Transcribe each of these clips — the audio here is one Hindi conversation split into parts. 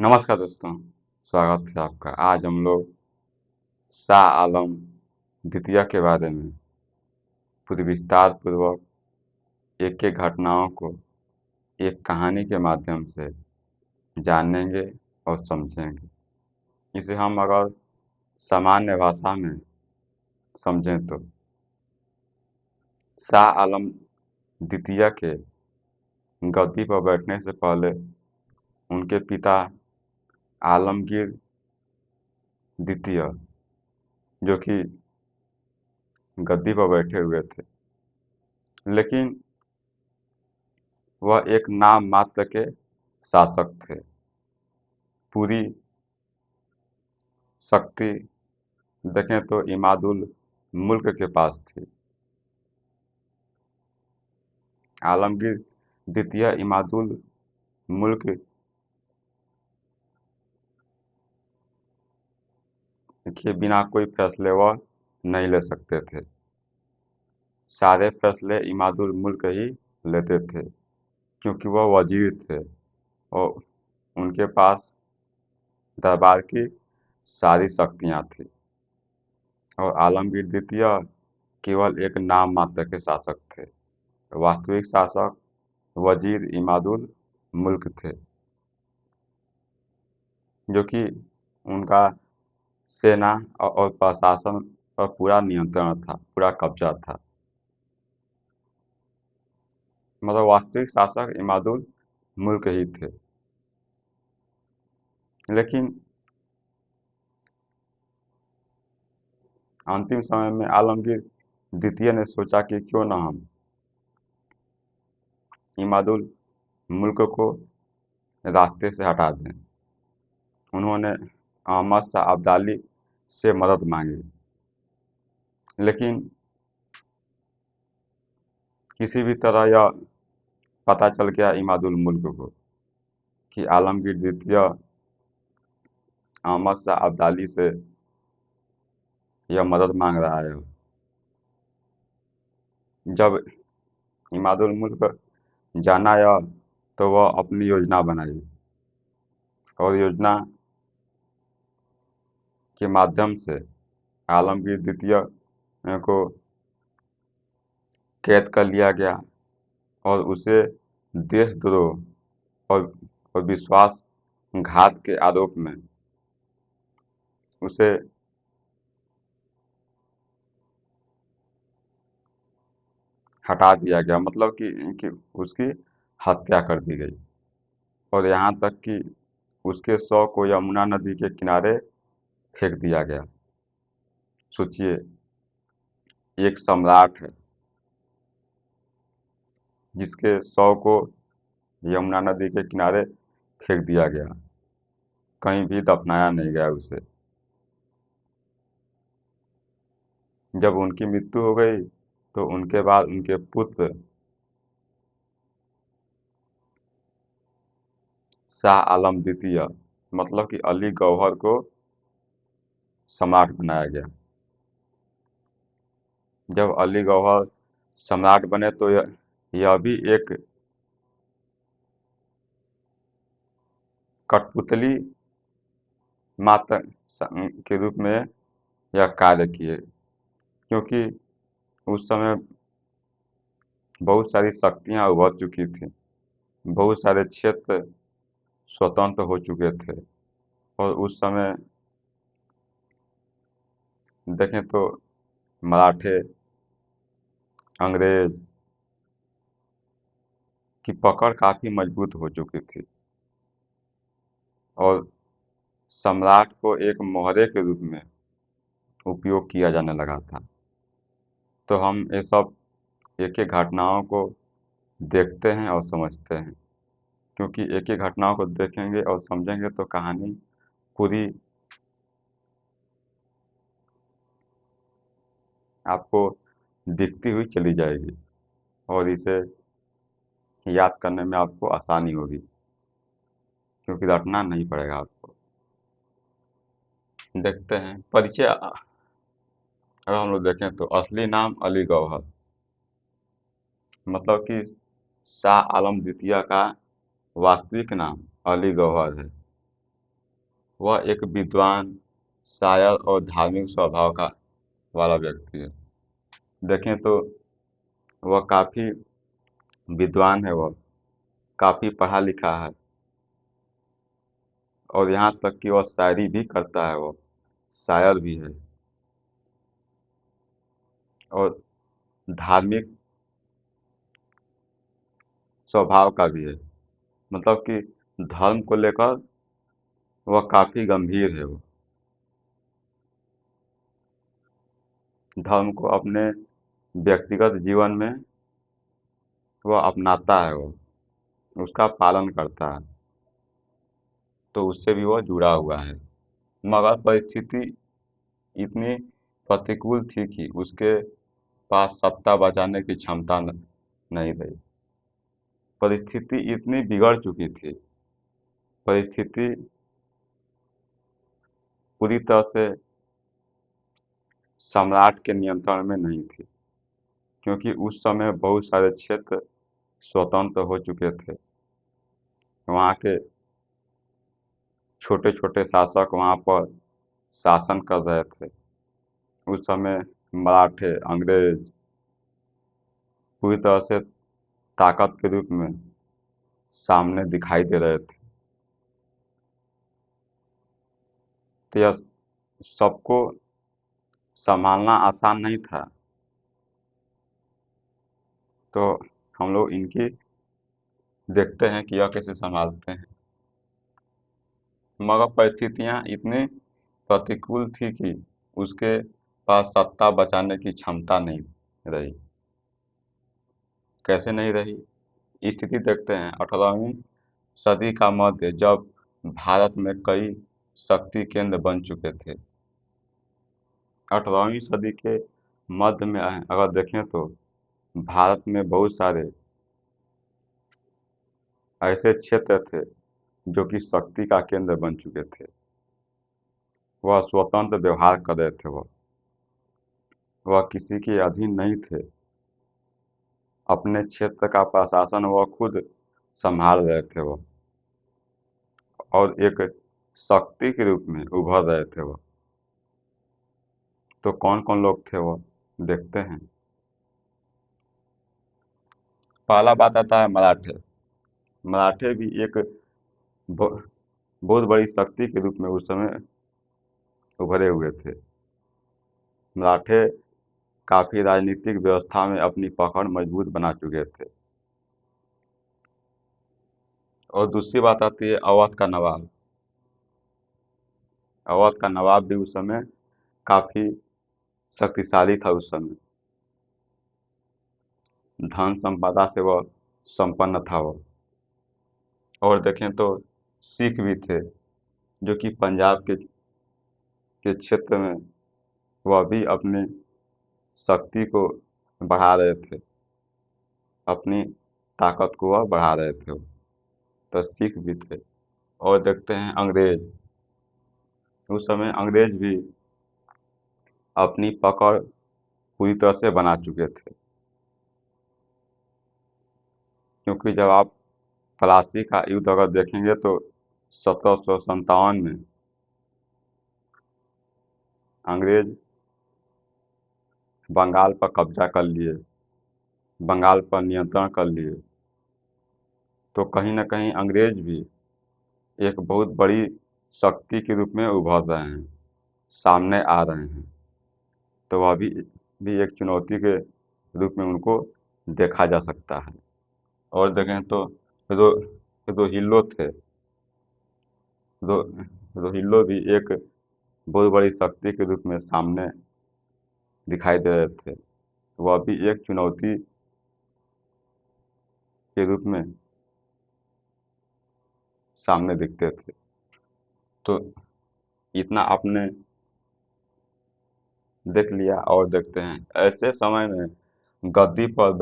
नमस्कार दोस्तों, स्वागत है आपका। आज हम लोग शाह आलम द्वितीय के बारे में पूरी विस्तार पूर्वक एक-एक घटनाओं को एक कहानी के माध्यम से जानेंगे और समझेंगे। इसे हम अगर सामान्य भाषा में समझें तो शाह आलम द्वितीय के गद्दी पर बैठने से पहले उनके पिता आलमगीर द्वितीय जो कि गद्दी पर बैठे हुए थे, लेकिन वह एक नाम मात्र के शासक थे। पूरी शक्ति देखें तो इमादुल मुल्क के पास थी। आलमगीर द्वितीय इमादुल मुल्क के बिना कोई फैसले वह नहीं ले सकते थे। सारे फैसले इमादुल मुल्क ही लेते थे, क्योंकि वह वजीर थे और उनके पास दरबार की सारी शक्तियाँ थी। और आलमगीर द्वितीय केवल एक नाम मात्र के शासक थे। वास्तविक शासक वजीर इमादुल मुल्क थे, जो कि उनका सेना और प्रशासन पर पूरा नियंत्रण था, पूरा कब्जा था। मतलब वास्तविक शासक इमादुल मुल्क ही थे। लेकिन अंतिम समय में आलमगीर द्वितीय ने सोचा कि क्यों न हम इमादुल मुल्क को रास्ते से हटा दें। उन्होंने अहमद शाह अब्दाली से मदद मांगी, लेकिन किसी भी तरह यह पता चल गया इमादुल मुल्क को कि आलमगीर द्वितीय अहमद शाह अब्दाली से यह मदद मांग रहा है। जब इमादुल मुल्क जाना यह तो वह अपनी योजना बनाई और योजना के माध्यम से आलमगीर द्वितीय को कैद कर लिया गया और उसे देशद्रोह और विश्वासघात के आरोप में उसे हटा दिया गया। मतलब कि उसकी हत्या कर दी गई और यहाँ तक कि उसके शव को यमुना नदी के किनारे फेंक दिया गया। सोचिए, एक सम्राट है जिसके शव को यमुना नदी के किनारे फेंक दिया गया, कहीं भी दफनाया नहीं गया उसे। जब उनकी मृत्यु हो गई तो उनके बाद उनके पुत्र शाह आलम द्वितीय मतलब कि अली गौहर को सम्राट बनाया गया। जब अली गौहर सम्राट बने तो यह भी एक कठपुतली मात्र के रूप में यह कार्य किए, क्योंकि उस समय बहुत सारी शक्तियां उभर चुकी थी, बहुत सारे क्षेत्र स्वतंत्र हो चुके थे और उस समय देखें तो मराठे, अंग्रेज की पकड़ काफी मजबूत हो चुकी थी और सम्राट को एक मोहरे के रूप में उपयोग किया जाने लगा था। तो हम ये सब एक-एक घटनाओं को देखते हैं और समझते हैं, क्योंकि एक-एक घटनाओं को देखेंगे और समझेंगे तो कहानी पूरी आपको दिखती हुई चली जाएगी और इसे याद करने में आपको आसानी होगी, क्योंकि रटना नहीं पड़ेगा आपको। देखते हैं परिचय। अगर हम लोग देखें तो असली नाम अली गौहर, मतलब कि शाह आलम द्वितीय का वास्तविक नाम अली गौहर है। वह एक विद्वान, शायर और धार्मिक स्वभाव का वाला व्यक्ति है। देखें तो वह काफ़ी विद्वान है, वह काफ़ी पढ़ा लिखा है और यहाँ तक कि वह शायरी भी करता है, वह शायर भी है और धार्मिक स्वभाव का भी है। मतलब कि धर्म को लेकर वह काफ़ी गंभीर है। वो धर्म को अपने व्यक्तिगत जीवन में वह अपनाता है, वो उसका पालन करता है, तो उससे भी वह जुड़ा हुआ है। मगर परिस्थिति इतनी प्रतिकूल थी कि उसके पास सत्ता बचाने की क्षमता नहीं रही। परिस्थिति इतनी बिगड़ चुकी थी, परिस्थिति पूरी तरह से सम्राट के नियंत्रण में नहीं थी, क्योंकि उस समय बहुत सारे क्षेत्र स्वतंत्र हो चुके थे। वहाँ के छोटे छोटे शासक वहाँ पर शासन कर रहे थे। उस समय मराठे, अंग्रेज पूरी तरह से ताकत के रूप में सामने दिखाई दे रहे थे। तो यह सबको संभालना आसान नहीं था। तो हम लोग इनकी देखते हैं कि यह कैसे संभालते हैं। मगर परिस्थितियाँ इतनी प्रतिकूल थी कि उसके पास सत्ता बचाने की क्षमता नहीं रही। कैसे नहीं रही? स्थिति देखते हैं। 18वीं सदी का मध्य, जब भारत में कई शक्ति केंद्र बन चुके थे। 18वीं सदी के मध्य में अगर देखें तो भारत में बहुत सारे ऐसे क्षेत्र थे जो कि शक्ति का केंद्र बन चुके थे। वह स्वतंत्र व्यवहार कर रहे थे, वह किसी के अधीन नहीं थे। अपने क्षेत्र का प्रशासन वह खुद संभाल रहे थे, वह और एक शक्ति के रूप में उभर रहे थे वह। तो कौन कौन लोग थे वह, देखते हैं। पहला बात आता है मराठे। मराठे भी एक बहुत बड़ी शक्ति के रूप में उस समय उभरे हुए थे। मराठे काफी राजनीतिक व्यवस्था में अपनी पकड़ मजबूत बना चुके थे। और दूसरी बात आती है अवध का नवाब। अवध का नवाब भी उस समय काफी शक्तिशाली था। उस समय धन संपदा से वह संपन्न था वह। और देखें तो सिख भी थे, जो कि पंजाब के क्षेत्र में वह भी अपनी शक्ति को बढ़ा रहे थे, अपनी ताकत को वह बढ़ा रहे थे। तो सिख भी थे। और देखते हैं अंग्रेज। उस समय अंग्रेज भी अपनी पकड़ पूरी तरह से बना चुके थे, क्योंकि जब आप प्लासी का युद्ध अगर देखेंगे तो 1757 में अंग्रेज बंगाल पर कब्जा कर लिए, बंगाल पर नियंत्रण कर लिए। तो कहीं ना कहीं अंग्रेज भी एक बहुत बड़ी शक्ति के रूप में उभर रहे हैं, सामने आ रहे हैं। तो वह भी एक चुनौती के रूप में उनको देखा जा सकता है। और देखें तो रो रोहिल्लो थे। रो रोहिल्लो भी एक बहुत बड़ी शक्ति के रूप में सामने दिखाई दे रहे थे। वह भी एक चुनौती के रूप में सामने दिखते थे। तो इतना आपने देख लिया। और देखते हैं ऐसे समय में गद्दी पर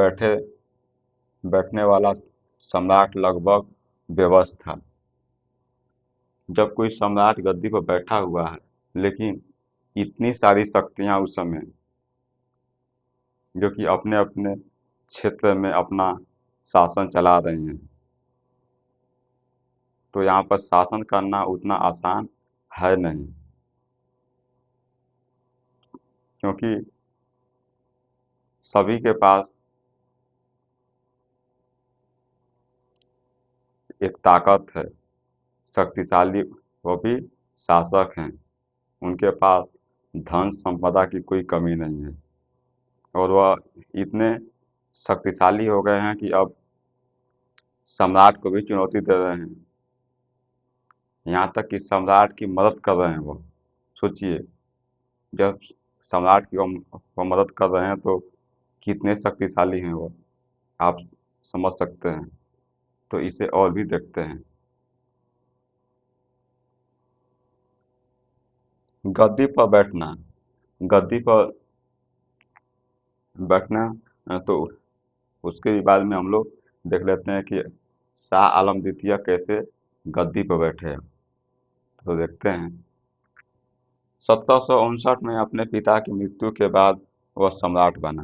बैठने वाला सम्राट लगभग बेबस था। जब कोई सम्राट गद्दी पर बैठा हुआ है, लेकिन इतनी सारी शक्तियां उस समय जो कि अपने अपने क्षेत्र में अपना शासन चला रही हैं, तो यहाँ पर शासन करना उतना आसान है नहीं, क्योंकि सभी के पास एक ताकत है, शक्तिशाली, वो भी शासक हैं। उनके पास धन संपदा की कोई कमी नहीं है और वह इतने शक्तिशाली हो गए हैं कि अब सम्राट को भी चुनौती दे रहे हैं। यहाँ तक कि सम्राट की मदद कर रहे हैं वो। सोचिए, जब सम्राट की वो मदद कर रहे हैं तो कितने शक्तिशाली हैं वो, आप समझ सकते हैं। तो इसे और भी देखते हैं। गद्दी पर बैठना, गद्दी पर बैठना तो उसके बाद में हम लोग देख लेते हैं कि शाह आलम द्वितीय कैसे गद्दी पर बैठे। तो देखते हैं। 1759 में अपने पिता की मृत्यु के बाद वह सम्राट बना।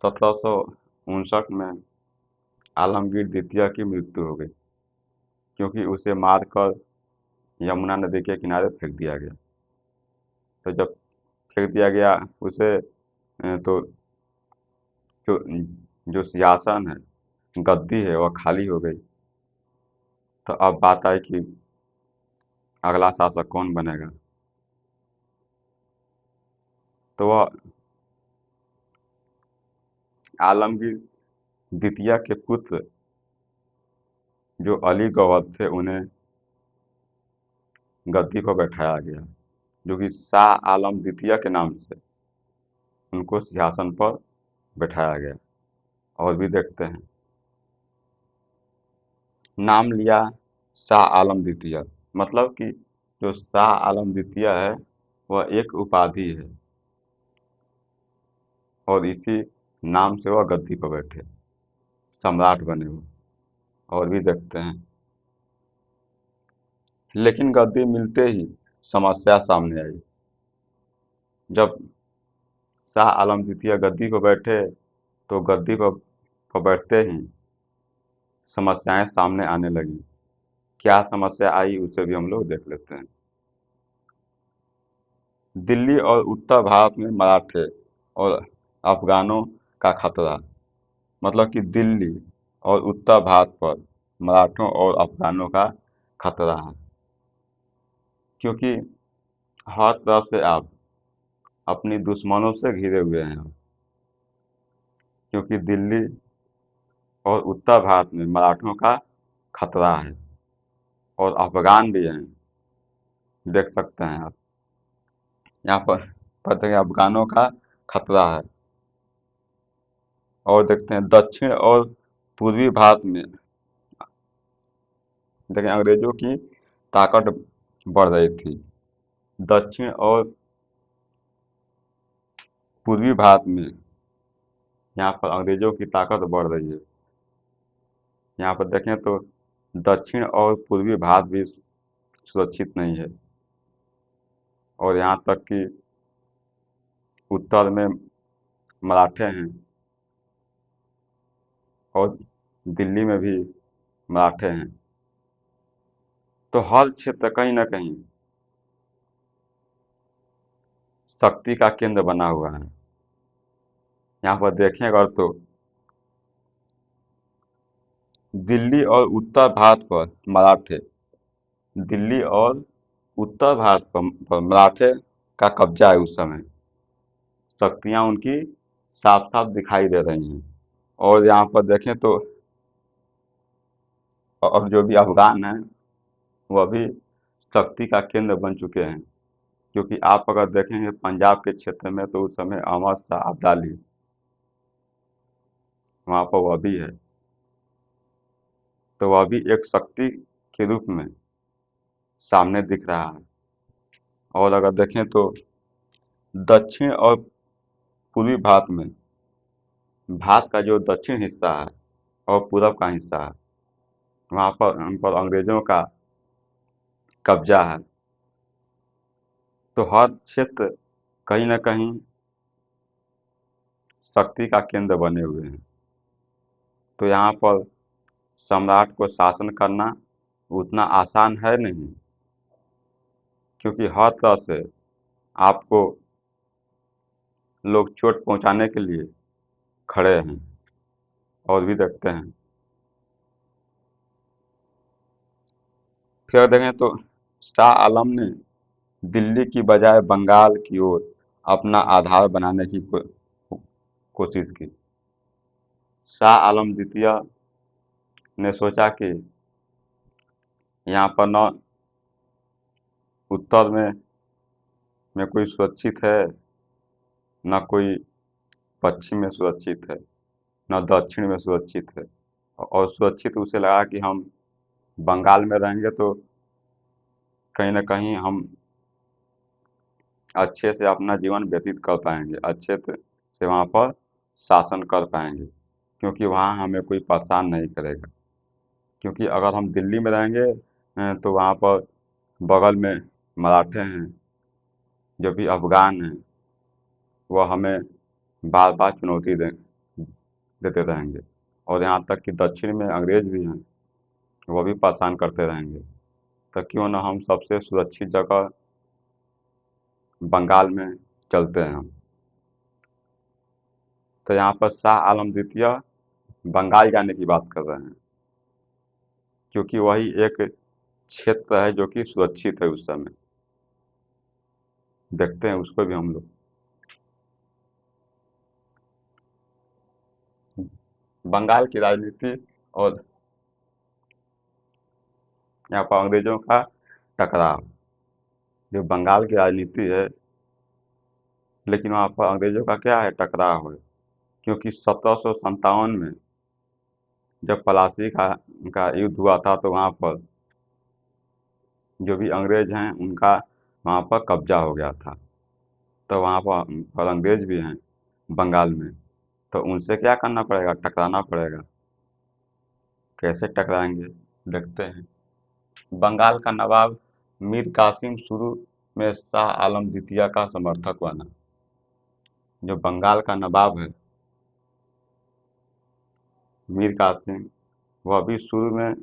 1759 में आलमगीर द्वितीय की मृत्यु हो गई, क्योंकि उसे मारकर यमुना नदी के किनारे फेंक दिया गया। तो जब फेंक दिया गया उसे तो जो जो सिंहासन है, गद्दी है, वह खाली हो गई। तो अब बात आई कि अगला शासक कौन बनेगा। तो वह आलमगीर द्वितीय के पुत्र जो अली गौहर थे, उन्हें गद्दी पर बैठाया गया, जो कि शाह आलम द्वितीय के नाम से उनको सिंहासन पर बैठाया गया। और भी देखते हैं। नाम लिया शाह आलम द्वितीय, मतलब कि जो शाह आलम द्वितीय है वह एक उपाधि है और इसी नाम से वह गद्दी पर बैठे, सम्राट बने वो। और भी देखते हैं। लेकिन गद्दी मिलते ही समस्या सामने आई। जब शाह आलम द्वितीय गद्दी पर बैठे तो गद्दी पर बैठते ही समस्याएं सामने आने लगी। क्या समस्या आई उसे भी हम लोग देख लेते हैं। दिल्ली और उत्तर भारत में मराठे और अफगानों का खतरा, मतलब कि दिल्ली और उत्तर भारत पर मराठों और अफगानों का खतरा है, क्योंकि हर तरफ से आप अपनी दुश्मनों से घिरे हुए हैं। क्योंकि दिल्ली और उत्तर भारत में मराठों का खतरा है और अफगान भी हैं, देख सकते हैं आप। यहाँ पर पता है अफगानों का खतरा है। और देखते हैं दक्षिण और पूर्वी भारत में, देखें अंग्रेजों की ताकत बढ़ रही थी। दक्षिण और पूर्वी भारत में यहाँ पर अंग्रेजों की ताकत बढ़ रही है। यहाँ पर देखें तो दक्षिण और पूर्वी भारत भी सुरक्षित नहीं है और यहाँ तक कि उत्तर में मराठे हैं और दिल्ली में भी मराठे हैं। तो हर क्षेत्र कहीं ना कहीं शक्ति का केंद्र बना हुआ है। यहाँ पर देखें अगर तो दिल्ली और उत्तर भारत पर मराठे, दिल्ली और उत्तर भारत पर मराठे का कब्जा है। उस समय शक्तियाँ उनकी साफ साफ दिखाई दे रही हैं। और यहाँ पर देखें तो अब जो भी अफगान हैं वह भी शक्ति का केंद्र बन चुके हैं, क्योंकि आप अगर देखेंगे पंजाब के क्षेत्र में तो उस समय अहमद शाह अब्दाली वहाँ पर वह भी है। तो वह भी एक शक्ति के रूप में सामने दिख रहा है। और अगर देखें तो दक्षिण और पूर्वी भारत में, भारत का जो दक्षिण हिस्सा है और पूरब का हिस्सा है, वहाँ पर उन पर अंग्रेजों का कब्जा है। तो हर क्षेत्र कहीं ना कहीं शक्ति का केंद्र बने हुए हैं। तो यहाँ पर सम्राट को शासन करना उतना आसान है नहीं। क्योंकि हर तरह से आपको लोग चोट पहुंचाने के लिए खड़े हैं और भी देखते हैं। फिर देखें तो शाह आलम ने दिल्ली की बजाय बंगाल की ओर अपना आधार बनाने की कोशिश की। शाह आलम द्वितीय ने सोचा कि यहाँ पर न उत्तर में कोई सुरक्षित है, न कोई पश्चिम में सुरक्षित है, न दक्षिण में सुरक्षित है। और सुरक्षित उसे लगा कि हम बंगाल में रहेंगे तो कहीं न कहीं हम अच्छे से अपना जीवन व्यतीत कर पाएंगे, अच्छे से वहाँ पर शासन कर पाएंगे, क्योंकि वहाँ हमें कोई परेशान नहीं करेगा। क्योंकि अगर हम दिल्ली में रहेंगे तो वहाँ पर बगल में मराठे हैं, जो भी अफ़गान हैं, वह हमें बार बार चुनौती देते रहेंगे। और यहाँ तक कि दक्षिण में अंग्रेज भी हैं, वो भी परेशान करते रहेंगे। तो क्यों ना हम सबसे सुरक्षित जगह बंगाल में चलते हैं हम। तो यहाँ पर शाह आलम द्वितीय बंगाल जाने की बात कर रहे हैं, क्योंकि वही एक क्षेत्र है जो कि सुरक्षित है उस समय। देखते हैं उसको भी हम लोग। बंगाल की राजनीति और यहाँ पर अंग्रेजों का टकराव, जो बंगाल की राजनीति है, लेकिन वहाँ पर अंग्रेजों का क्या है, टकराव है। क्योंकि 1757 में जब प्लासी का युद्ध हुआ था, तो वहाँ पर जो भी अंग्रेज हैं उनका वहाँ पर कब्जा हो गया था। तो वहाँ पर अंग्रेज भी हैं बंगाल में, तो उनसे क्या करना पड़ेगा, टकराना पड़ेगा। कैसे टकराएंगे, देखते हैं। बंगाल का नवाब मीर कासिम शुरू में शाह आलम द्वितीय का समर्थक बना। जो बंगाल का नवाब है मीर कासिम, वह भी शुरू में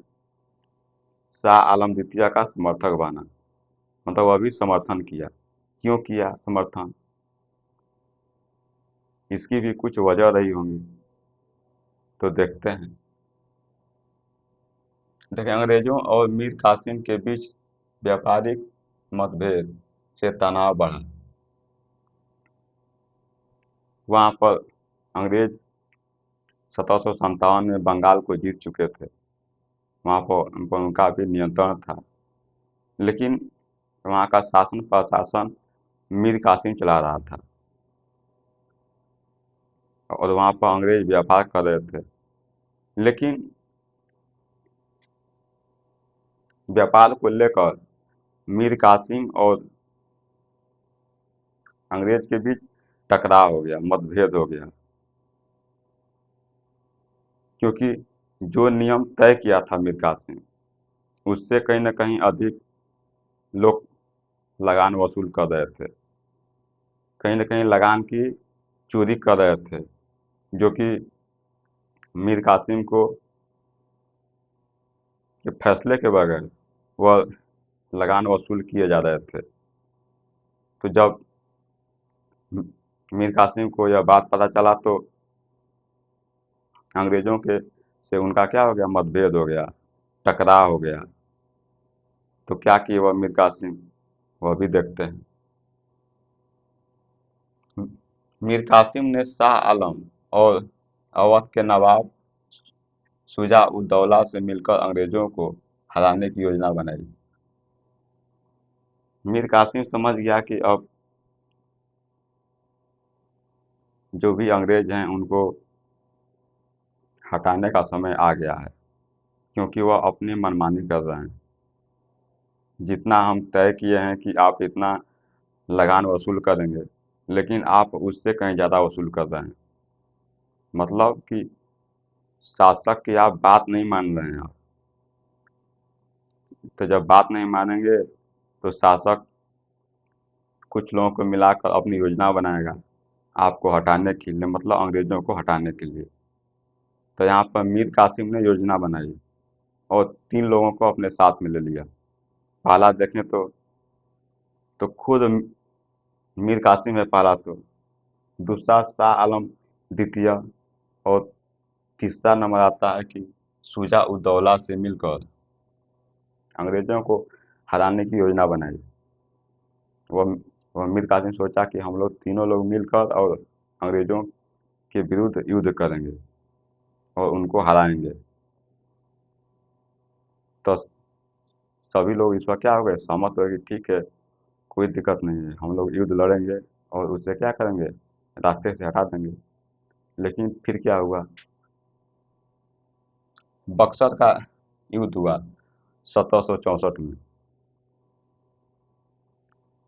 शाह आलम द्वितीय का समर्थक बना। मतलब वह भी समर्थन किया। क्यों किया समर्थन, इसकी भी कुछ वजह रही होंगी, तो देखते हैं। देखिए, अंग्रेजों और मीर कासिम के बीच व्यापारिक मतभेद से तनाव बढ़ा। वहाँ पर अंग्रेज 1757 में बंगाल को जीत चुके थे, वहाँ पर उनका भी नियंत्रण था। लेकिन वहाँ का शासन प्रशासन मीर कासिम चला रहा था, और वहाँ पर अंग्रेज व्यापार कर रहे थे। लेकिन व्यापार को लेकर मीर कासिम और अंग्रेज के बीच टकराव हो गया, मतभेद हो गया। क्योंकि जो नियम तय किया था मीर कासिम, उससे कहीं न कहीं अधिक लोग लगान वसूल कर रहे थे। कहीं न कहीं लगान की चोरी कर रहे थे, जो कि मीर कासिम को के फैसले के बगैर वह लगान वसूल किए जा रहे थे। तो जब मीर कासिम को यह बात पता चला, तो अंग्रेजों के से उनका क्या हो गया, मतभेद हो गया, टकराव हो गया। तो क्या किए वह मीर कासिम, वह भी देखते हैं। मीर कासिम ने शाह आलम और अवध के नवाब शुजा उद दौला से मिलकर अंग्रेजों को हराने की योजना बनाई। मीर कासिम समझ गया कि अब जो भी अंग्रेज हैं उनको हटाने का समय आ गया है, क्योंकि वह अपनी मनमानी कर रहे हैं। जितना हम तय किए हैं कि आप इतना लगान वसूल करेंगे, लेकिन आप उससे कहीं ज़्यादा वसूल कर रहे हैं। मतलब कि शासक की आप बात नहीं मान रहे हैं आप। तो जब बात नहीं मानेंगे, तो शासक कुछ लोगों को मिलाकर अपनी योजना बनाएगा आपको हटाने के लिए, मतलब अंग्रेजों को हटाने के लिए। तो यहाँ पर मीर कासिम ने योजना बनाई और 3 लोगों को अपने साथ में ले लिया। पहला देखें तो तो खुद मीर कासिम है पहला, तो दूसरा शाह आलम द्वितीय, और तीसरा नंबर आता है कि शुजा उद दौला से मिलकर अंग्रेजों को हराने की योजना बनाई। वह वह मीर कासिम सोचा कि हम लोग तीनों लोग मिलकर और अंग्रेजों के विरुद्ध युद्ध करेंगे और उनको हराएंगे। तो सभी लोग इस पर क्या हो गए, सहमत हो गए कि ठीक है, कोई दिक्कत नहीं है, हम लोग युद्ध लड़ेंगे और उसे क्या करेंगे, रास्ते से हटा देंगे। लेकिन फिर क्या हुआ, बक्सर का युद्ध हुआ 1764 में।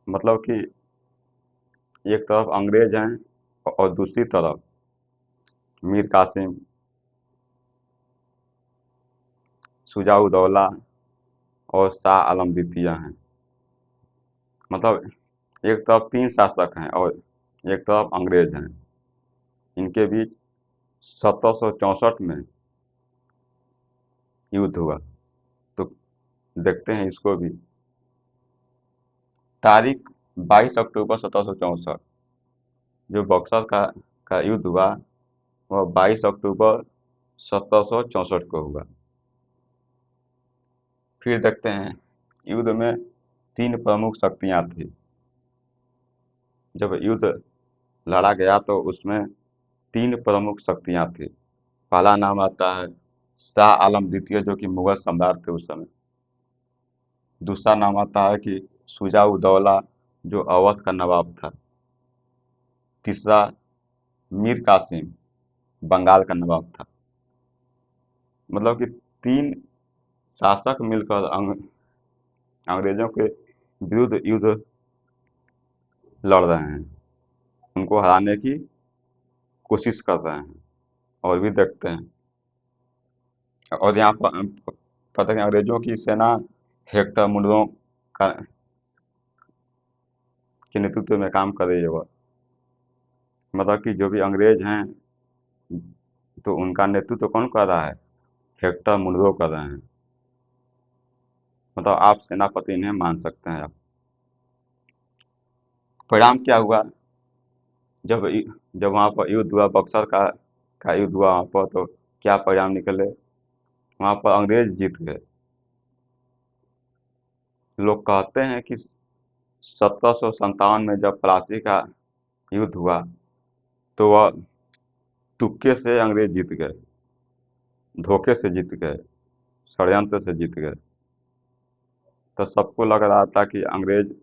मतलब कि एक तरफ अंग्रेज हैं और दूसरी तरफ मीर कासिम, शुजा-उद-दौला और शाह आलम द्वितीय हैं। मतलब एक तरफ तीन शासक हैं और एक तरफ अंग्रेज हैं। इनके बीच 1764 में युद्ध हुआ। तो देखते हैं इसको भी। तारीख 22 अक्टूबर 1764, जो बक्सर का युद्ध हुआ वह 22 अक्टूबर 1764 को हुआ। फिर देखते हैं, युद्ध में तीन प्रमुख शक्तियां थी। जब युद्ध लड़ा गया तो उसमें तीन प्रमुख शक्तियां थी। पहला नाम आता है शाह आलम द्वितीय, जो कि मुगल सम्राट थे उस समय। दूसरा नाम आता है कि शुजा-उद-दौला, जो अवध का नवाब था। तीसरा मीर कासिम, बंगाल का नवाब था। मतलब कि तीन शासक मिलकर अंग्रेजों के विरुद्ध युद्ध लड़ रहे हैं, उनको हराने की कोशिश कर रहे हैं। और भी देखते हैं, और यहाँ पर पता है अंग्रेजों की सेना हेक्टर मुनरो का के नेतृत्व में काम कर रही है वह। मतलब कि जो भी अंग्रेज हैं तो उनका नेतृत्व कौन कर रहा है, हेक्टर मुनरो कर रहे हैं। मतलब आप सेनापति इन्हें मान सकते हैं आप। परिणाम क्या हुआ, जब जब वहाँ पर युद्ध हुआ, बक्सर का युद्ध हुआ वहाँ पर, तो क्या परिणाम निकले, वहाँ पर अंग्रेज जीत गए। लोग कहते हैं कि 1757 में जब प्लासी का युद्ध हुआ तो वह तुक्के से अंग्रेज जीत गए, धोखे से जीत गए, षड्यंत्र से जीत गए। तो सबको लग रहा था कि अंग्रेज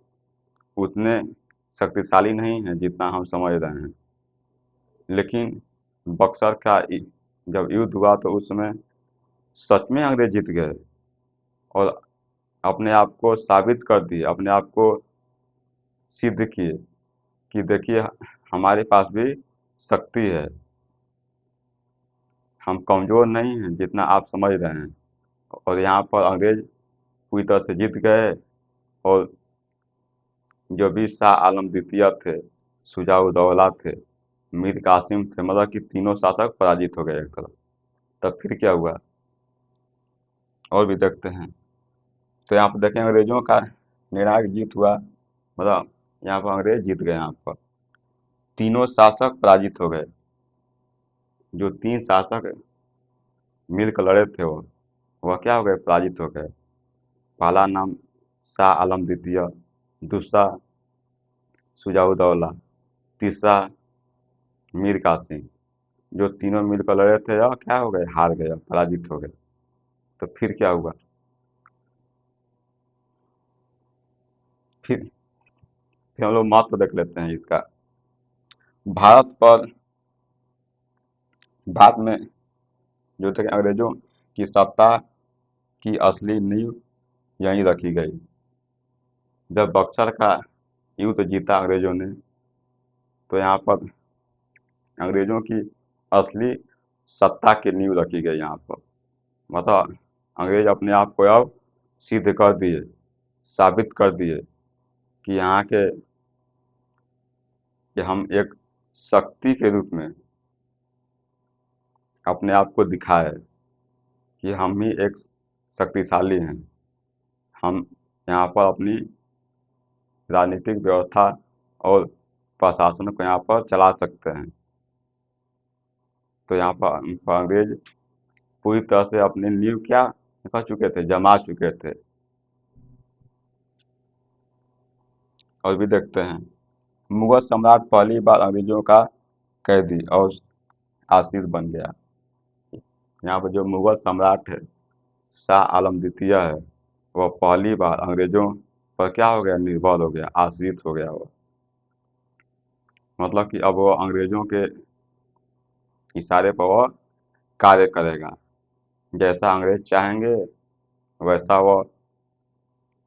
उतने शक्तिशाली नहीं हैं जितना हम समझ रहे हैं। लेकिन बक्सर का जब युद्ध हुआ तो उस समय सच में अंग्रेज जीत गए और अपने आप को साबित कर दिए, अपने आप को सिद्ध किए कि देखिए हमारे पास भी शक्ति है, हम कमज़ोर नहीं हैं जितना आप समझ रहे हैं। और यहाँ पर अंग्रेज पूरी तरह से जीत गए और जो भी शाह आलम द्वितीय थे, शुजा-उद-दौला थे, मीर कासिम थे, मतलब कि तीनों शासक पराजित हो गए एक तरफ। तब फिर क्या हुआ, और भी देखते हैं। तो यहाँ पर देखें अंग्रेजों का निर्णायक जीत हुआ, मतलब यहाँ पर अंग्रेज जीत गए। यहाँ पर तीनों शासक पराजित हो गए। जो तीन शासक मिलकर लड़े थे वह क्या हो गए, पराजित हो गए। पहला नाम शाह आलम द्वितीय, दूसरा शुजा-उद-दौला, तीसरा मीर कासिम। जो तीनों मिलकर लड़े थे और क्या हो गए, हार गए, पराजित हो गए। तो फिर क्या हुआ, फिर हम लोग महत्व देख लेते हैं इसका। भारत पर बाद में जो थे अंग्रेजों की सत्ता की असली नींव यहीं रखी गई। जब बक्सर का युद्ध जीता अंग्रेजों ने, तो यहाँ पर अंग्रेजों की असली सत्ता की नींव रखी गई यहाँ पर। मतलब अंग्रेज अपने आप को अब सिद्ध कर दिए, साबित कर दिए कि यहाँ के कि हम एक शक्ति के रूप में अपने आप को दिखाए कि हम ही एक शक्तिशाली हैं। हम यहाँ पर अपनी राजनीतिक व्यवस्था और प्रशासन को यहाँ पर चला सकते हैं। तो यहाँ पर अंग्रेज पूरी तरह से अपनी नींव क्या कर चुके थे, जमा चुके थे। और भी देखते हैं, मुगल सम्राट पहली बार अंग्रेजों का कैदी और आशीष बन गया। यहाँ पर जो मुगल सम्राट है, शाह आलम द्वितीय है, वह पहली बार अंग्रेजों पर क्या हो गया, निर्भर हो गया, आश्रित हो गया वो। मतलब कि अब वो अंग्रेजों के इशारे पर वह कार्य करेगा, जैसा अंग्रेज चाहेंगे वैसा वह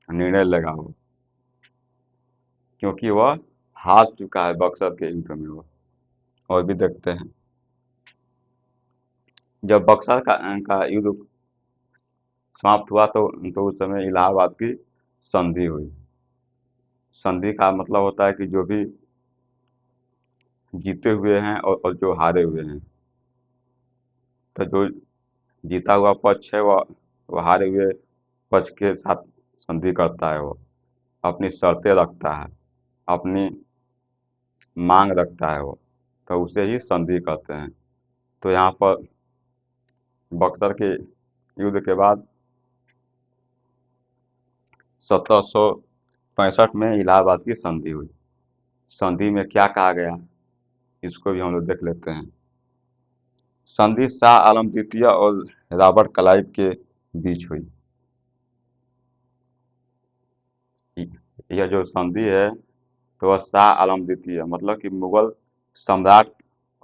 निर्णय लेगा वो, क्योंकि वह हार चुका है बक्सर के युद्ध में वो। और भी देखते हैं, जब बक्सर का युद्ध समाप्त हुआ तो उस समय इलाहाबाद की संधि हुई। संधि का मतलब होता है कि जो भी जीते हुए हैं और जो हारे हुए हैं, तो जो जीता हुआ पक्ष है वह हारे हुए पक्ष के साथ संधि करता है, वो अपनी शर्तें रखता है, अपनी मांग रखता है वो, तो उसे ही संधि कहते हैं। तो यहाँ पर बक्सर के युद्ध के बाद 1765 में इलाहाबाद की संधि हुई। संधि में क्या कहा गया, इसको भी हम लोग देख लेते हैं। संधि शाह आलम द्वितीय और रॉबर्ट क्लाइव के बीच हुई। यह जो संधि है तो वह शाह आलम द्वितीय मतलब कि मुगल सम्राट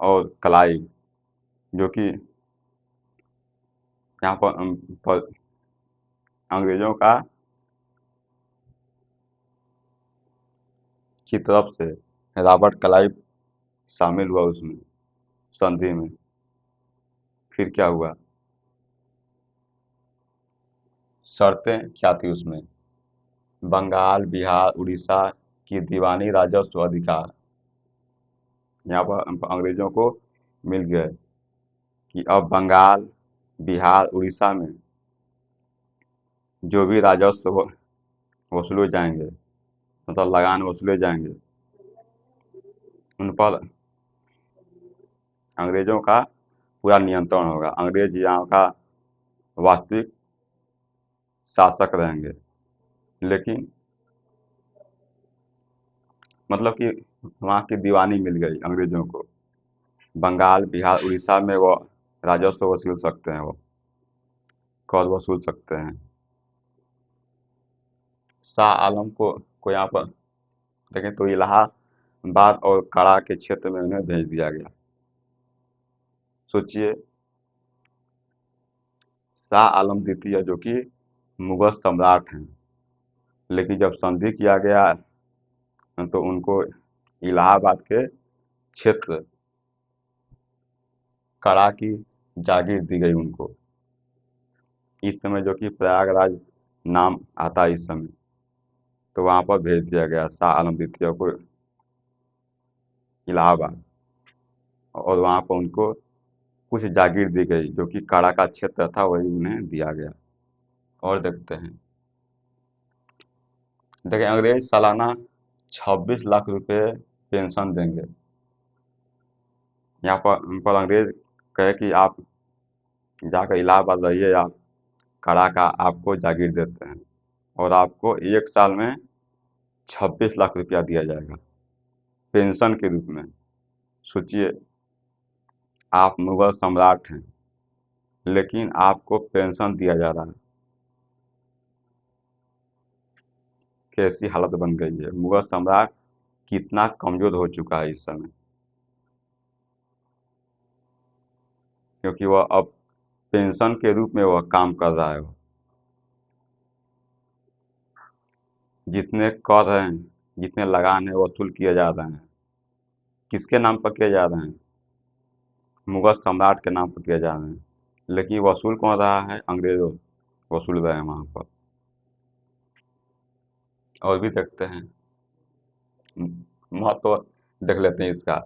और क्लाइव, जो कि यहाँ पर अंग्रेजों का की तरफ से रॉबर्ट क्लाइव शामिल हुआ उसमें संधि में। फिर क्या हुआ, शर्तें क्या थी उसमें, बंगाल, बिहार, उड़ीसा की दीवानी राजस्व अधिकार यहाँ पर अंग्रेजों को मिल गए कि अब बंगाल, बिहार, उड़ीसा में जो भी राजस्व वसूले जाएंगे, मतलब लगान वसूले जाएंगे, उन पर अंग्रेजों का पूरा नियंत्रण होगा। अंग्रेज यहाँ का वास्तविक शासक रहेंगे। लेकिन मतलब कि वहाँ की दीवानी मिल गई अंग्रेजों को, बंगाल, बिहार, उड़ीसा में वो राजस्व वसूल सकते हैं, वो कर वसूल सकते हैं। शाह आलम को यहाँ पर देखें तो इलाहाबाद और कड़ा के क्षेत्र में उन्हें भेज दिया गया। सोचिए, शाह आलम द्वितीय जो कि मुगल सम्राट हैं, लेकिन जब संधि किया गया तो उनको इलाहाबाद के क्षेत्र कड़ा की जागीर दी गई उनको। इस समय जो कि प्रयागराज नाम आता है इस समय, तो वहाँ पर भेज दिया गया शाह आलम द्वितीय को इलाहाबाद, और वहाँ पर उनको कुछ जागीर दी गई, जो कि कड़ा का क्षेत्र था वही उन्हें दिया गया। और देखते हैं, देखिए अंग्रेज सालाना 26 लाख रुपए पेंशन देंगे। यहाँ पर अंग्रेज कहे कि आप जाकर इलाहाबाद रहिए, आप कड़ा का आपको जागीर देते हैं और आपको 1 साल में 26 लाख रुपया दिया जाएगा पेंशन के रूप में। सोचिए, आप मुगल सम्राट हैं लेकिन आपको पेंशन दिया जा रहा है। कैसी हालत बन गई है, मुगल सम्राट कितना कमजोर हो चुका है इस समय, क्योंकि वह अब पेंशन के रूप में वह काम कर रहा है। जितने कर हैं, जितने लगान है वसूल किए जा रहे हैं, किसके नाम पर किए जा रहे हैं, मुगल सम्राट के नाम पर किए जा रहे हैं। लेकिन वसूल कौन रहा है, अंग्रेजों वसूल रहे हैं वहां पर। और भी देखते हैं, महत्व देख लेते हैं इसका,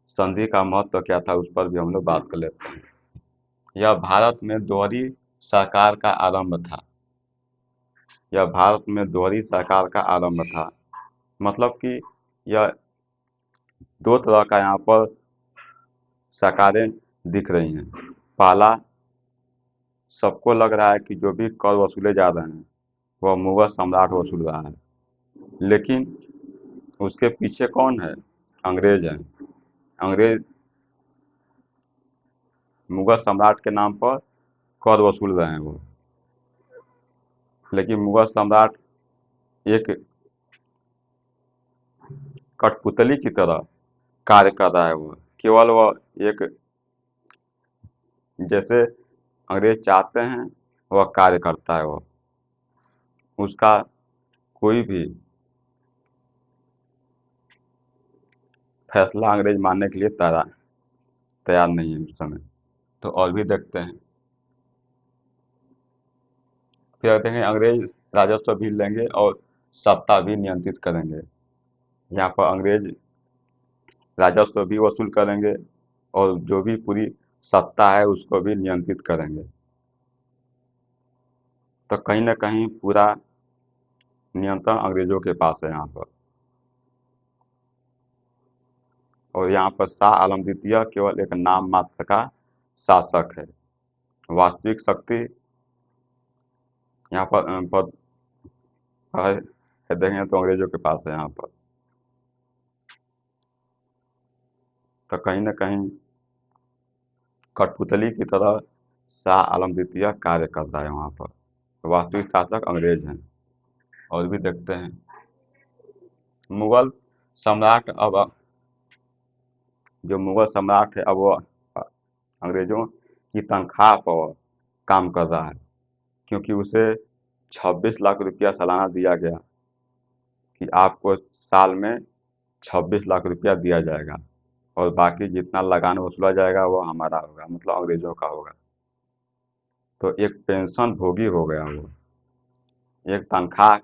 संधि का महत्व क्या था उस पर भी हम लोग बात कर लेते हैं। यह भारत में दोहरी सरकार का आरंभ था। यह भारत में दोहरी सरकार का आरंभ था। मतलब कि यह दो तरह का यहाँ पर सरकारें दिख रही हैं। पहला, सबको लग रहा है कि जो भी कर वसूले जा रहे हैं वह मुगल सम्राट वसूल रहा है, लेकिन उसके पीछे कौन है? अंग्रेज हैं। अंग्रेज मुगल सम्राट के नाम पर कर वसूल रहे हैं वो, लेकिन मुगल सम्राट एक कठपुतली की तरह कार्य कर रहा है। वो केवल वह एक, जैसे अंग्रेज चाहते हैं वह कार्य करता है। वो उसका कोई भी फैसला अंग्रेज मानने के लिए तैयार तैयार नहीं है उस समय। तो और भी देखते हैं, फिर देखेंगे अंग्रेज राजस्व भी लेंगे और सत्ता भी नियंत्रित करेंगे। यहाँ पर अंग्रेज राजस्व भी वसूल करेंगे और जो भी पूरी सत्ता है उसको भी नियंत्रित करेंगे। तो कहीं ना कहीं पूरा नियंत्रण अंग्रेजों के पास है यहाँ पर। और यहाँ पर शाह आलम द्वितीय केवल एक नाम मात्र का शासक है। वास्तविक शक्ति यहाँ पर देखेंगे तो अंग्रेजों के पास है यहाँ पर। तो कहीं ना कहीं कठपुतली की तरह शाह आलम द्वितीय कार्य करता है वहाँ पर। वास्तविक शासक अंग्रेज हैं। और भी देखते हैं, मुगल सम्राट अब जो मुगल सम्राट है अब वो अंग्रेजों की तनख्वाह पर काम कर रहा है, क्योंकि उसे 26 लाख रुपया सालाना दिया गया कि आपको साल में 26 लाख रुपया दिया जाएगा और बाकी जितना लगान वसूला जाएगा वो हमारा होगा, मतलब अंग्रेजों का होगा। तो एक पेंशन भोगी हो गया वो, एक तनख्वाह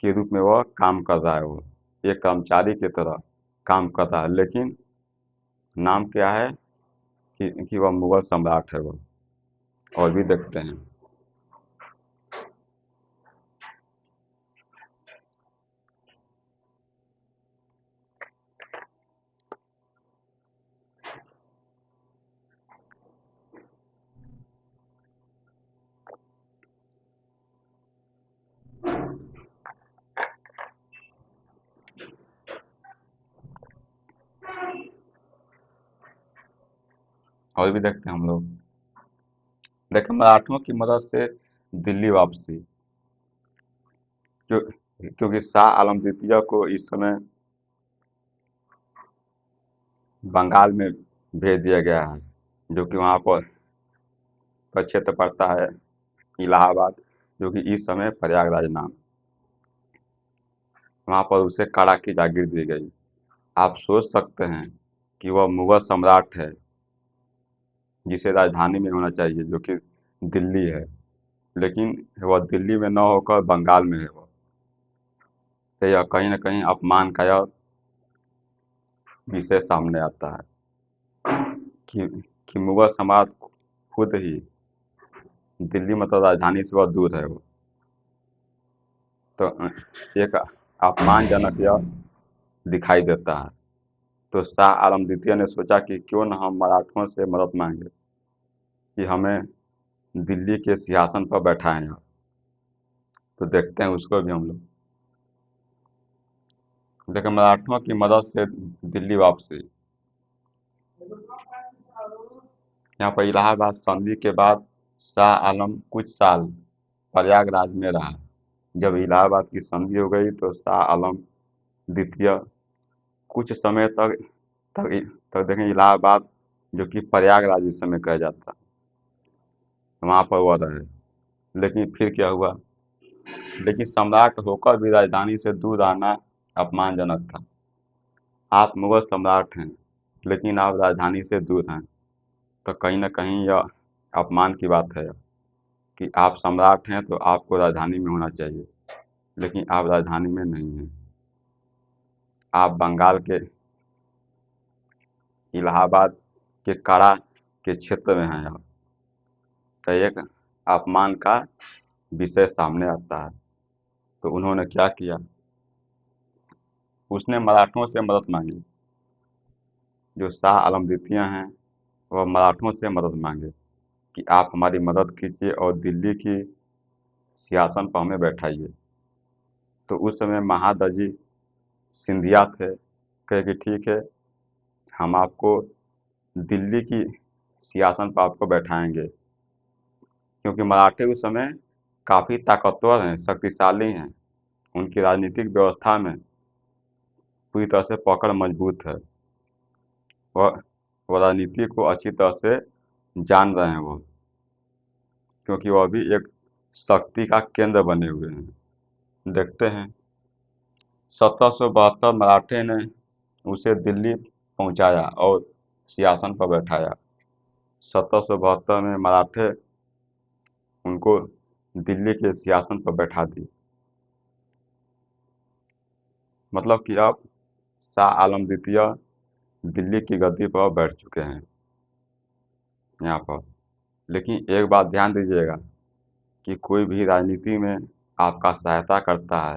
के रूप में वह काम कर रहा है। वो एक कर्मचारी की तरह काम कर रहा है, लेकिन नाम क्या है कि वह मुगल सम्राट है वो। और भी देखते हैं, और भी देखते हैं हम लोग। देखिए मराठों की मदद से दिल्ली वापसी, जो क्योंकि शाह आलम द्वितीय को इस समय बंगाल में भेज दिया गया है, जो कि वहाँ पर क्षेत्र पड़ता है इलाहाबाद, जो कि इस समय प्रयागराज नाम। वहाँ पर उसे काड़ा की जागीर दी गई। आप सोच सकते हैं कि वह मुगल सम्राट है जिसे राजधानी में होना चाहिए, जो कि दिल्ली है, लेकिन वह दिल्ली में न होकर बंगाल में है। वो तो यह कहीं ना कहीं अपमान का यह विषय सामने आता है कि कि मुगल सम्राट खुद ही दिल्ली मतलब राजधानी से बहुत दूर है वो। तो एक अपमानजनक यह दिखाई देता है। तो शाह आलम द्वितीय ने सोचा कि क्यों न हम मराठों से मदद मांगे कि हमें दिल्ली के सिंहासन पर बैठाएं आप। तो देखते हैं उसको भी हम लोग। देखिए मराठों की मदद से दिल्ली वापसी। यहाँ पर इलाहाबाद संधि के बाद शाह आलम कुछ साल प्रयागराज में रहा। जब इलाहाबाद की संधि हो गई तो शाह आलम द्वितीय कुछ समय तक तक देखें इलाहाबाद, जो कि प्रयागराज इस समय कहा जाता है, वहाँ पर वह रहे। लेकिन फिर क्या हुआ, लेकिन सम्राट होकर भी राजधानी से दूर रहना अपमानजनक था। आप मुगल सम्राट हैं लेकिन आप राजधानी से दूर हैं, तो कहीं ना कहीं यह अपमान की बात है कि आप सम्राट हैं तो आपको राजधानी में होना चाहिए, लेकिन आप राजधानी में नहीं हैं। आप बंगाल के इलाहाबाद के काड़ा के क्षेत्र में हैं। आप तो एक अपमान का विषय सामने आता है। तो उन्होंने क्या किया उसने मराठों से मदद मांगी। जो शाह आलम द्वितीय हैं वह मराठों से मदद मांगे कि आप हमारी मदद कीजिए और दिल्ली की सिंहासन पर हमें बैठाइए। तो उस समय महादजी सिंधिया थे, कहे कि ठीक है, हम आपको दिल्ली की सिंहासन पर आपको बैठाएंगे, क्योंकि मराठे उस समय काफ़ी ताकतवर हैं, शक्तिशाली हैं। उनकी राजनीतिक व्यवस्था में पूरी तरह से पकड़ मजबूत है। वह वह राजनीति को अच्छी तरह से जान रहे हैं वो, क्योंकि वह भी एक शक्ति का केंद्र बने हुए हैं। देखते हैं 1772 मराठे ने उसे दिल्ली पहुंचाया और सिंहासन पर बैठाया। 1772 में मराठे उनको दिल्ली के सिंहासन पर बैठा दी। मतलब कि अब शाह आलम द्वितीय दिल्ली की गद्दी पर बैठ चुके हैं यहाँ पर। लेकिन एक बात ध्यान दीजिएगा कि कोई भी राजनीति में आपका सहायता करता है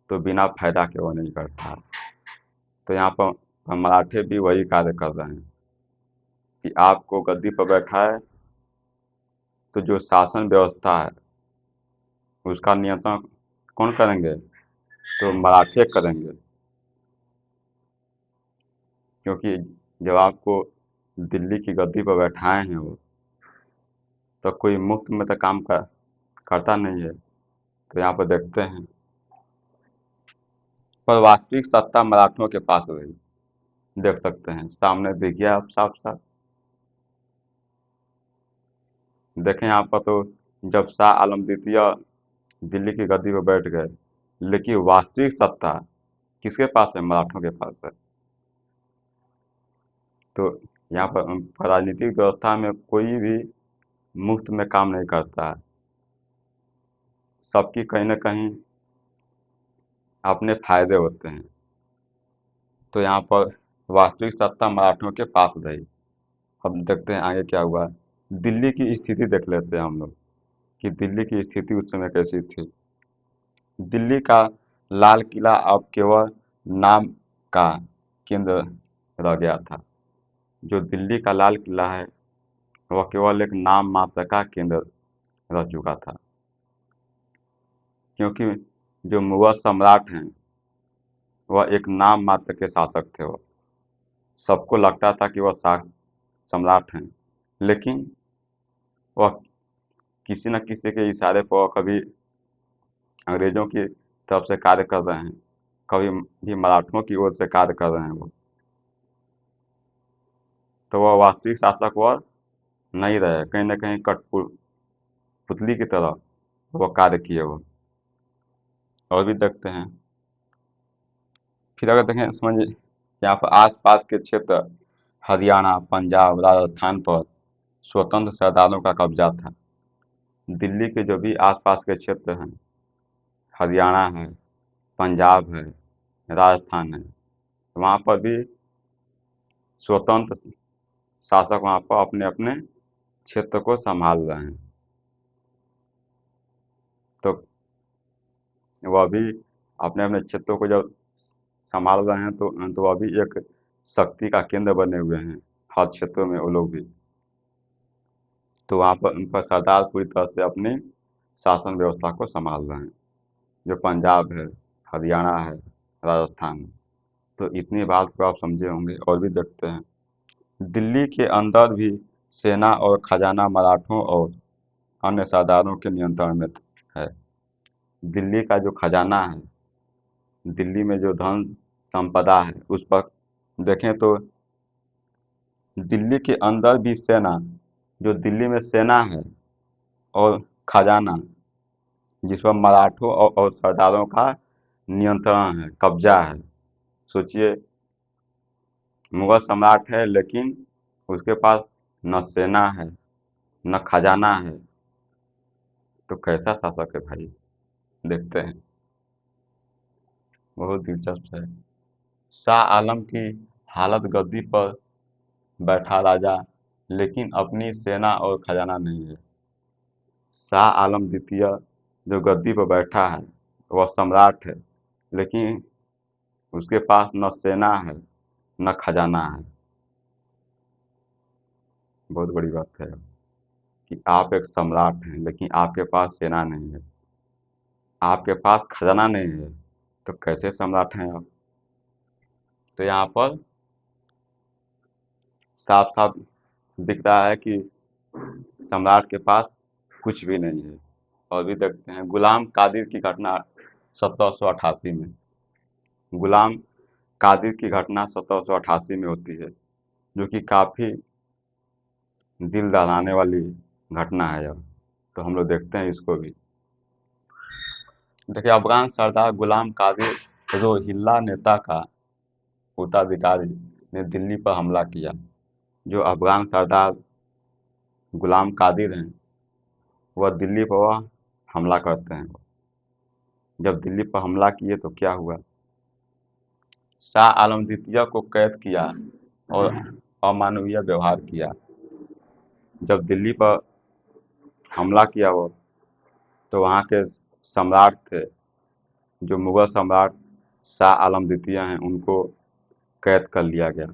तो बिना फायदा के वो नहीं करता है। तो यहाँ पर मराठे भी वही कार्य कर रहे हैं कि आपको गद्दी पर बैठाए तो जो शासन व्यवस्था है उसका नियंत्रण कौन करेंगे? तो मराठे करेंगे, क्योंकि जब आपको दिल्ली की गद्दी पर बैठाए हैं वो, तो कोई मुफ्त में तो काम करता नहीं है। तो यहाँ पर देखते हैं, पर वास्तविक सत्ता मराठों के पास रही। देख सकते हैं, सामने देखिए आप साफ साफ। देखें यहाँ पर तो जब शाह आलम द्वितीय दिल्ली की गद्दी पर बैठ गए, लेकिन वास्तविक सत्ता किसके पास है? मराठों के पास है। तो यहाँ पर राजनीतिक व्यवस्था में कोई भी मुफ्त में काम नहीं करता है। सबकी कहीं ना कहीं अपने फायदे होते हैं। तो यहाँ पर वास्तविक सत्ता मराठों के पास रही। अब देखते हैं आगे क्या हुआ। दिल्ली की स्थिति देख लेते हैं हम लोग कि दिल्ली की स्थिति उस समय कैसी थी। दिल्ली का लाल किला अब केवल नाम का केंद्र रह गया था। जो दिल्ली का लाल किला है वह केवल एक नाम मात्र का केंद्र रह चुका था, क्योंकि जो मुगल सम्राट हैं वह एक नाम मात्र के शासक थे। वह सबको लगता था कि वह सम्राट हैं, लेकिन वह किसी न किसी के इशारे पर कभी अंग्रेजों की तरफ से कार्य कर रहे हैं, कभी भी मराठों की ओर से कार्य कर रहे हैं वो। तो वह वास्तविक शासक वह नहीं रहे, कहीं ना कहीं कठपुतली की तरह वह कार्य किए वो। और भी देखते हैं, फिर अगर देखें समझिए, यहाँ पर आसपास के क्षेत्र हरियाणा, पंजाब, राजस्थान पर स्वतंत्र सरदारों का कब्जा था। दिल्ली के जो भी आसपास के क्षेत्र हैं, हरियाणा है, पंजाब है, राजस्थान है, वहाँ पर भी स्वतंत्र शासक वहाँ पर अपने अपने क्षेत्र को संभाल रहे हैं। तो वह भी अपने अपने क्षेत्रों को जब संभाल रहे हैं तो वह भी एक शक्ति का केंद्र बने हुए हैं हर क्षेत्रों में वो लोग भी। तो वहाँ पर उन पर सरदार पूरी तरह से अपनी शासन व्यवस्था को संभाल रहे हैं। जो पंजाब है, हरियाणा है, राजस्थान है। तो इतनी बात को आप समझे होंगे। और भी देखते हैं, दिल्ली के अंदर भी सेना और खजाना मराठों और अन्य सरदारों के नियंत्रण में है। दिल्ली का जो खजाना है, दिल्ली में जो धन संपदा है, उस पर देखें तो दिल्ली के अंदर भी सेना, जो दिल्ली में सेना है और खजाना, जिस पर मराठों और सरदारों का नियंत्रण है, कब्जा है। सोचिए, मुगल सम्राट है लेकिन उसके पास न सेना है न खजाना है, तो कैसा शासक है भाई? देखते हैं, बहुत दिलचस्प है। शाह आलम की हालत, गद्दी पर बैठा राजा लेकिन अपनी सेना और खजाना नहीं है। शाह आलम द्वितीय जो गद्दी पर बैठा है वह सम्राट है, लेकिन उसके पास न सेना है न खजाना है। बहुत बड़ी बात है कि आप एक सम्राट हैं लेकिन आपके पास सेना नहीं है, आपके पास खजाना नहीं है, तो कैसे सम्राट हैं आप? तो यहाँ पर साफ साफ दिख रहा है कि सम्राट के पास कुछ भी नहीं है। और भी देखते हैं गुलाम कादिर की घटना 1788 में। गुलाम कादिर की घटना 1788 में होती है, जो कि काफ़ी दिल दहलाने वाली घटना है यह। तो हम लोग देखते हैं इसको भी। देखिए, अफगान सरदार गुलाम कादिर रोहिल्ला नेता का उत्तराधिकारी ने दिल्ली पर हमला किया। जो अफगान सरदार गुलाम कादिर हैं, वह दिल्ली पर वह हमला करते हैं। जब दिल्ली पर हमला किए तो क्या हुआ? शाह आलम द्वितीय को कैद किया और अमानवीय व्यवहार किया। जब दिल्ली पर हमला किया वो, तो वहाँ के सम्राट थे, जो मुगल सम्राट शाह आलम द्वितीय हैं, उनको कैद कर लिया गया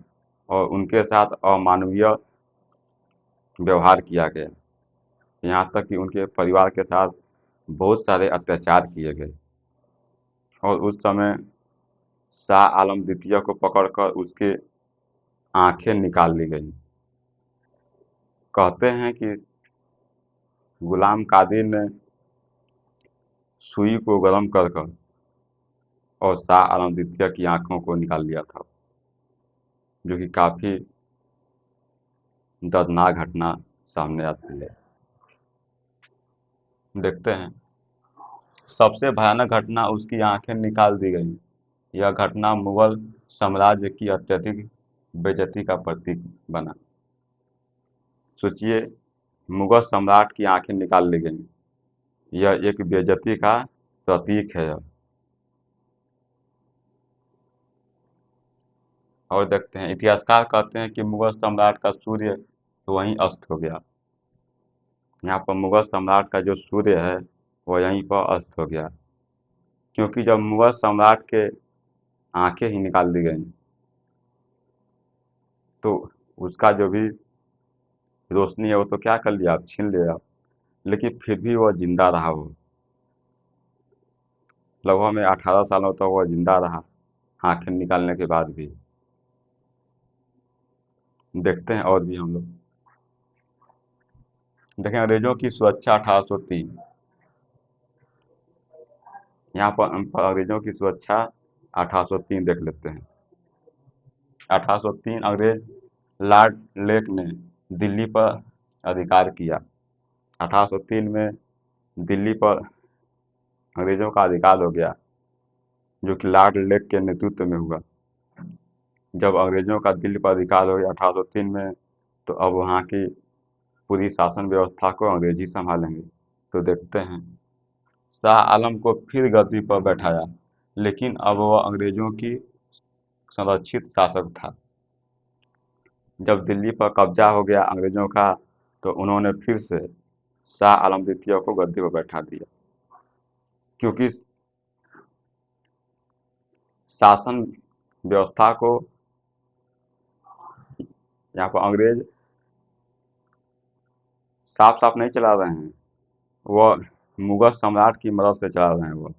और उनके साथ अमानवीय व्यवहार किया गया। यहाँ तक कि उनके परिवार के साथ बहुत सारे अत्याचार किए गए। और उस समय शाह आलम द्वितीय को पकड़कर उसके आंखें निकाल ली गई। कहते हैं कि गुलाम कादिर ने सुई को गर्म कर कर और शाह आलम द्वितीय की आंखों को निकाल लिया था, जो कि काफ़ी दर्दनाक घटना सामने आती है। देखते हैं, सबसे भयानक घटना उसकी आंखें निकाल दी गई। यह घटना मुगल साम्राज्य की अत्यधिक बेइज्जती का प्रतीक बना। सोचिए, मुगल सम्राट की आंखें निकाल ली गई, यह एक बेइज्जती का प्रतीक है। और देखते हैं, इतिहासकार कहते हैं कि मुगल सम्राट का सूर्य वहीं अस्त हो गया। यहाँ पर मुगल सम्राट का जो सूर्य है वह यहीं पर अस्त हो गया, क्योंकि जब मुगल सम्राट के आंखें ही निकाल दी गई तो उसका जो भी रोशनी है वो तो क्या कर लिया, आप छीन लिया। लेकिन फिर भी वह जिंदा रहा। वो लगभग में 18 सालों तक वह जिंदा रहा, आंखें निकालने के बाद भी। देखते हैं और भी हम लोग। देखें, अंग्रेजों की सुरक्षा 1803। यहाँ पर हम अंग्रेजों की सुरक्षा 1803 देख लेते हैं। 1803 अंग्रेज लॉर्ड लेक ने दिल्ली पर अधिकार किया। 1803 में दिल्ली पर अंग्रेजों का अधिकार हो गया, जो कि लॉर्ड लेक के नेतृत्व में हुआ। जब अंग्रेजों का दिल्ली पर अधिकार हो गया 1803 में, तो अब वहाँ की पूरी शासन व्यवस्था को अंग्रेज ही संभालेंगे। तो देखते हैं, शाह आलम को फिर गद्दी पर बैठाया, लेकिन अब वह अंग्रेजों की संरक्षित शासक था। जब दिल्ली पर कब्जा हो गया अंग्रेजों का, तो उन्होंने फिर से शाह आलम द्वितीय को गद्दी पर बैठा दिया, क्योंकि शासन व्यवस्था को यहाँ पर अंग्रेज साफ साफ नहीं चला रहे हैं, वह मुगल सम्राट की मदद से चला रहे हैं वो।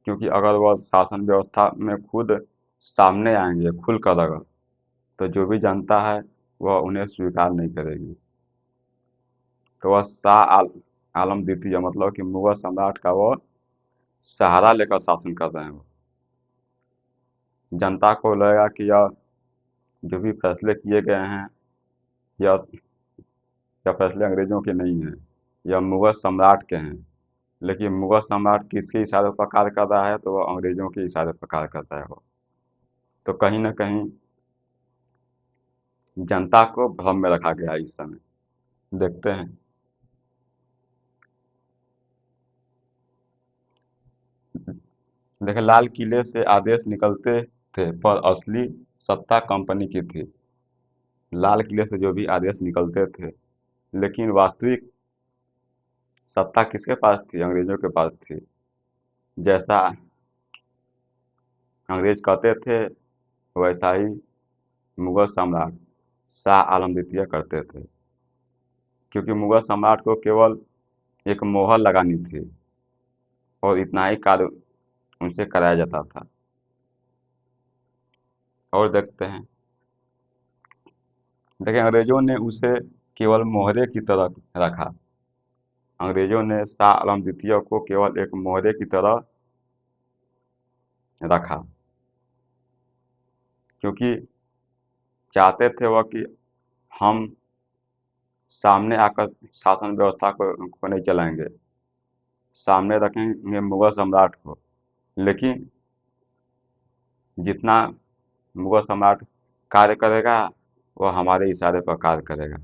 क्योंकि अगर वह शासन व्यवस्था में खुद सामने आएंगे खुल कर अगर, तो जो भी जनता है वह उन्हें स्वीकार नहीं करेगी। तो वह आलम द्वितीय मतलब कि मुगल सम्राट का वह सहारा लेकर शासन कर रहे हैं। वो जनता को लगेगा कि यह जो भी फैसले किए गए हैं, यह यह फैसले अंग्रेजों के नहीं हैं, यह मुगल सम्राट के हैं। लेकिन मुगल सम्राट किसके इशारे पर कार्य कर रहा है, तो वह अंग्रेजों के इशारे पर कार्य कर रहा है वो। तो कहीं ना कहीं जनता को भ्रम में रखा गया इस समय। देखते हैं, देखें, लाल किले से आदेश निकलते थे पर असली सत्ता कंपनी की थी। लाल किले से जो भी आदेश निकलते थे, लेकिन वास्तविक सत्ता किसके पास थी? अंग्रेजों के पास थी। जैसा अंग्रेज कहते थे, वैसा ही मुगल सम्राट शाह आलम द्वितीय करते थे, क्योंकि मुगल सम्राट को केवल एक मोहर लगानी थी और इतना ही कार्य उनसे कराया जाता था। और देखते हैं, देखिए अंग्रेजों ने उसे केवल मोहरे की तरह रखा। अंग्रेजों ने शाह आलम द्वितीय को केवल एक मोहरे की तरह रखा, क्योंकि चाहते थे वह कि हम सामने आकर शासन व्यवस्था को नहीं चलाएंगे, सामने रखेंगे मुगल सम्राट को, लेकिन जितना मुगल सम्राट कार्य करेगा वह हमारे इशारे पर कार्य करेगा।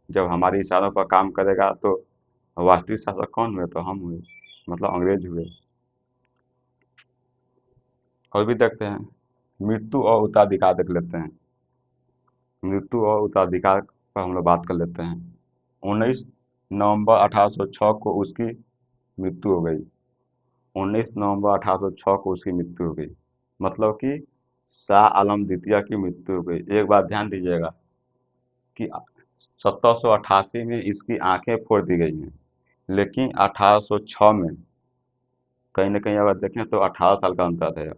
जब हमारे इशारों पर काम करेगा तो वास्तविक शासक कौन हुए? तो हम हुए, मतलब अंग्रेज हुए। और भी देखते हैं, मृत्यु और उत्तराधिकार देख लेते हैं। मृत्यु और उत्तराधिकार पर हम लोग बात कर लेते हैं। 19 नवंबर 1806 को उसकी मृत्यु हो गई। 19 नवंबर 1806 को उसकी मृत्यु हो गई, मतलब कि शाह आलम द्वितीय की मृत्यु हो गई। एक बात ध्यान दीजिएगा कि 1788 में इसकी आंखें फोड़ दी गई हैं, लेकिन 1806 में कहीं ना कहीं अगर देखें तो 18 साल का अंतर है।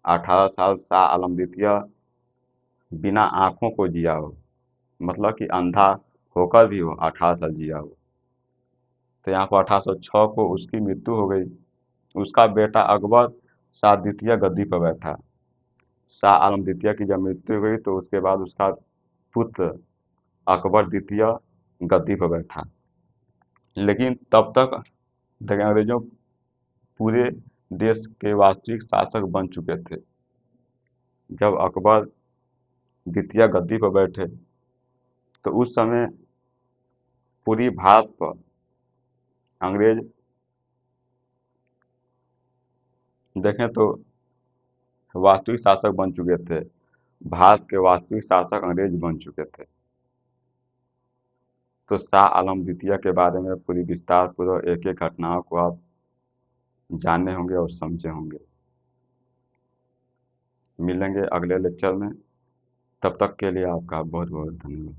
18 साल शाह आलम द्वितीय बिना आंखों को जिया हो, मतलब कि अंधा होकर भी वो 18 साल जिया हो। तो यहाँ पर 1806 को उसकी मृत्यु हो गई। उसका बेटा अकबर शाह द्वितीय गद्दी पर बैठा। शाह आलम द्वितीय की जब मृत्यु हुई तो उसके बाद उसका पुत्र अकबर द्वितीय गद्दी पर बैठा। लेकिन तब तक देखिए अंग्रेजों पूरे देश के वास्तविक शासक बन चुके थे। जब अकबर द्वितीय गद्दी पर बैठे तो उस समय पूरी भारत पर अंग्रेज देखें तो वास्तविक शासक बन चुके थे। भारत के वास्तविक शासक अंग्रेज बन चुके थे। तो शाह आलम द्वितीय के बारे में पूरी विस्तार पूर्वक एक एक घटनाओं को आप जाने होंगे और समझे होंगे। मिलेंगे अगले लेक्चर में, तब तक के लिए आपका बहुत बहुत धन्यवाद।